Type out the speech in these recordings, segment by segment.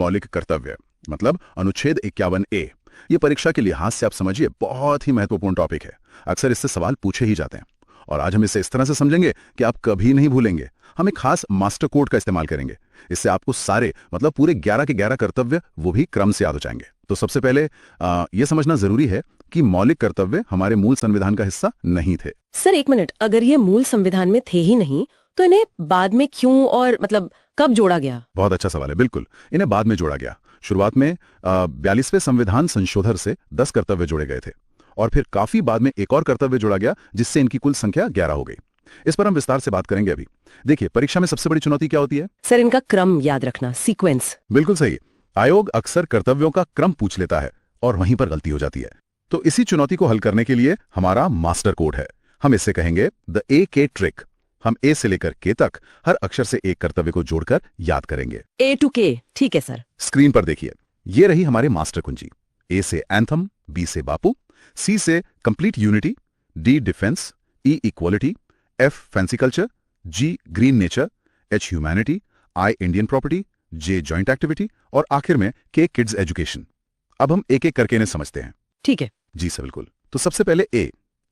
मौलिक कर्तव्य मतलब अनुच्छेद 51A। ये परीक्षा के लिहाज से आप समझिए बहुत ही महत्वपूर्ण टॉपिक है। अक्सर इससे सवाल पूछे ही जाते हैं और आज हम इसे इस तरह से समझेंगे कि आप कभी नहीं भूलेंगे। हम एक खास मास्टर कोड का इस्तेमाल करेंगे। इससे आपको सारे मतलब पूरे 11 के 11 कर्तव्य वो भी क्रम से याद हो जाएंगे। तो सबसे पहले यह समझना जरूरी है कि मौलिक कर्तव्य हमारे मूल संविधान का हिस्सा नहीं थे। सर एक मिनट, अगर ये मूल संविधान में थे ही नहीं तो इन्हें बाद में क्यों और मतलब कब जोड़ा गया? बहुत अच्छा सवाल है। बिल्कुल, इन्हें बाद में जोड़ा गया। शुरुआत में 42वें संविधान संशोधन से 10 कर्तव्य जोड़े गए थे और फिर काफी बाद में एक और कर्तव्य जोड़ा गया जिससे इनकी कुल संख्या 11 हो गई। इस पर हम विस्तार से बात करेंगे अभी। देखिए, परीक्षा में सबसे बड़ी चुनौती क्या होती है? सर इनका क्रम याद रखना, सीक्वेंस। बिल्कुल सही। आयोग अक्सर कर्तव्यों का क्रम पूछ लेता है और वहीं पर गलती हो जाती है। तो इसी चुनौती को हल करने के लिए हमारा मास्टर कोड है। हम इसे कहेंगे द AK ट्रिक। हम A से लेकर K तक हर अक्षर से एक कर्तव्य को जोड़कर याद करेंगे। A to K, ठीक है सर। स्क्रीन पर देखिए, ये रही हमारी मास्टर कुंजी। A से एंथम, B से बापू, C से complete unity, D defence, E equality, F fancy culture, G green nature, H humanity, I Indian property, J joint activity और आखिर में K किड्स एजुकेशन। अब हम एक एक करके इन्हें समझते हैं। ठीक है जी सर, बिल्कुल। तो सबसे पहले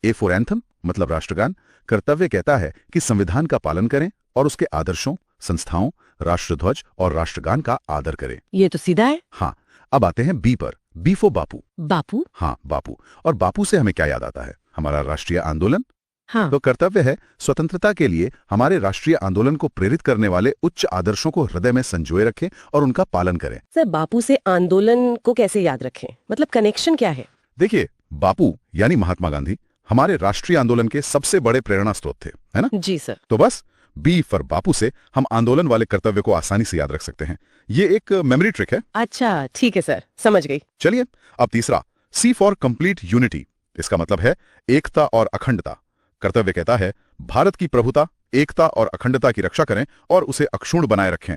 A फॉर एंथम मतलब राष्ट्रगान। कर्तव्य कहता है कि संविधान का पालन करें और उसके आदर्शों, संस्थाओं, राष्ट्रध्वज और राष्ट्रगान का आदर करें। ये तो सीधा है। हाँ, अब आते हैं B पर। B फॉर बापू। बापू? हाँ, बापू। और बापू से हमें क्या याद आता है? हमारा राष्ट्रीय आंदोलन। हाँ। तो कर्तव्य है स्वतंत्रता के लिए हमारे राष्ट्रीय आंदोलन को प्रेरित करने वाले उच्च आदर्शों को हृदय में संजोए रखें और उनका पालन करें। सर बापू से आंदोलन को कैसे याद रखें, मतलब कनेक्शन क्या है? देखिए, बापू यानी महात्मा गांधी हमारे राष्ट्रीय आंदोलन के सबसे बड़े प्रेरणा स्रोत थे, है ना? जी सर। तो बस B फॉर बापू से हम आंदोलन वाले कर्तव्य को आसानी से याद रख सकते हैं। ये एक मेमोरी ट्रिक है। अच्छा ठीक है सर, समझ गई। चलिए, अब तीसरा C फॉर कंप्लीट यूनिटी। इसका मतलब है एकता और अखंडता। कर्तव्य कहता है भारत की प्रभुता, एकता और अखंडता की रक्षा करें और उसे अक्षुण्ण बनाए रखें।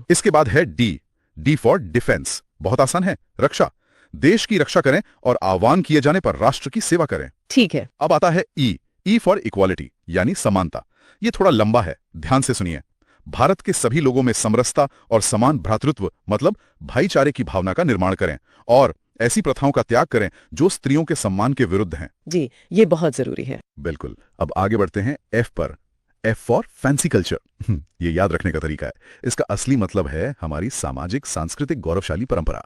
इसके बाद है D फॉर डिफेंस। बहुत आसान है, रक्षा। देश की रक्षा करें और आह्वान किए जाने पर राष्ट्र की सेवा करें। ठीक है। अब आता है E फॉर इक्वालिटी यानी समानता। ये थोड़ा लंबा है, ध्यान से सुनिए। भारत के सभी लोगों में समरसता और समान भ्रातृत्व मतलब भाईचारे की भावना का निर्माण करें और ऐसी प्रथाओं का त्याग करें जो स्त्रियों के सम्मान के विरुद्ध हैं। जी, ये बहुत जरूरी है। बिल्कुल। अब आगे बढ़ते हैं F पर। F for fancy culture. ये याद रखने का तरीका है। इसका असली मतलब है हमारी सामाजिक सांस्कृतिक गौरवशाली परंपरा।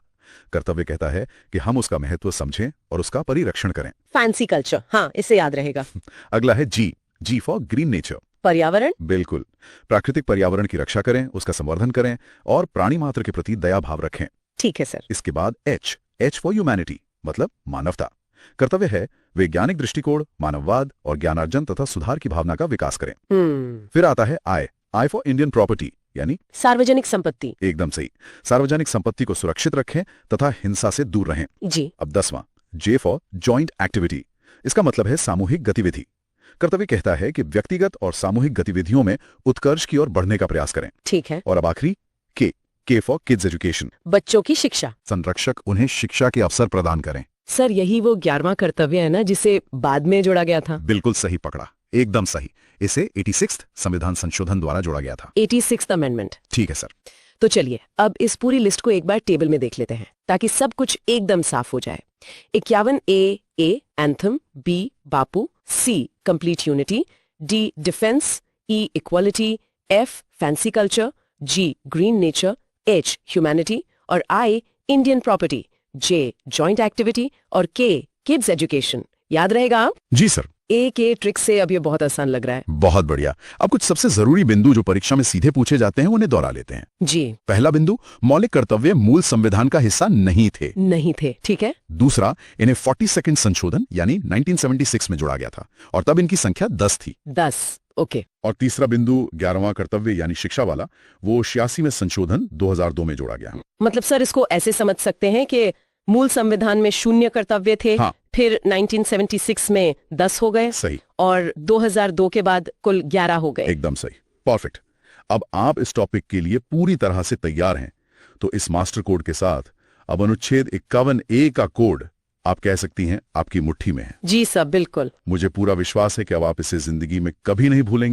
कर्तव्य कहता है कि हम उसका महत्व समझें और उसका परिरक्षण करें। फैंसी कल्चर, हाँ, इसे याद रहेगा। अगला है G फॉर ग्रीन नेचर। पर्यावरण? बिल्कुल। प्राकृतिक पर्यावरण की रक्षा करें, उसका संवर्धन करें और प्राणी मात्र के प्रति दया भाव रखें। ठीक है सर। इसके बाद H फॉर ह्यूमैनिटी मतलब मानवता। कर्तव्य है वैज्ञानिक दृष्टिकोण, मानववाद और ज्ञानार्जन तथा सुधार की भावना का विकास करें। फिर आता है I फॉर इंडियन प्रॉपर्टी यानी सार्वजनिक संपत्ति। एकदम सही। सार्वजनिक संपत्ति को सुरक्षित रखें तथा हिंसा से दूर रहें। जी। अब 10वां J फॉर जॉइंट एक्टिविटी। इसका मतलब है सामूहिक गतिविधि। कर्तव्य कहता है कि व्यक्तिगत और सामूहिक गतिविधियों में उत्कर्ष की ओर बढ़ने का प्रयास करें। ठीक है। और अब आखिरी K फॉर किड्स एजुकेशन। बच्चों की शिक्षा। संरक्षक उन्हें शिक्षा के अवसर प्रदान करें। सर यही वो 11वां कर्तव्य है ना जिसे बाद में जोड़ा गया था? बिल्कुल सही पकड़ा, एकदम सही। इसे 86th संविधान संशोधन द्वारा जोड़ा गया था। 86th amendment. ठीक है सर। तो चलिए अब इस पूरी लिस्ट को एक बार टेबल में देख लेते हैं ताकि सब कुछ एकदम साफ हो जाए। 51A एंथम, B बापू, C complete unity, D defence, E equality, F fancy culture, G green nature, H humanity और I Indian property, J joint activity और K किड्स एजुकेशन। याद रहेगा आप? जी सर। AK ट्रिक से अब ये बहुत आसान लग रहा है। बहुत बढ़िया। अब कुछ सबसे जरूरी बिंदु जो परीक्षा में सीधे पूछे जाते हैं उन्हें दोहरा लेते हैं। जी। पहला बिंदु, मौलिक कर्तव्य मूल संविधान का हिस्सा नहीं थे। नहीं थे, ठीक है। दूसरा, इन्हें 42nd संशोधन यानी 1976 में जोड़ा गया था और तब इनकी संख्या 10 थी। 10, ओके। और तीसरा बिंदु 11वां कर्तव्य यानी शिक्षा वाला, वो 86 में संशोधन 2002 में जोड़ा गया। मतलब सर इसको ऐसे समझ सकते हैं कि मूल संविधान में 0 कर्तव्य थे। हाँ। फिर 1976 में 10 हो गए। सही। और 2002 के बाद कुल 11 हो गए। एकदम सही, परफेक्ट। अब आप इस टॉपिक के लिए पूरी तरह से तैयार हैं तो इस मास्टर कोड के साथ अब अनुच्छेद 51A का कोड आप कह सकती हैं आपकी मुट्ठी में है। जी सर, बिल्कुल। मुझे पूरा विश्वास है कि अब आप इसे जिंदगी में कभी नहीं भूलेंगे।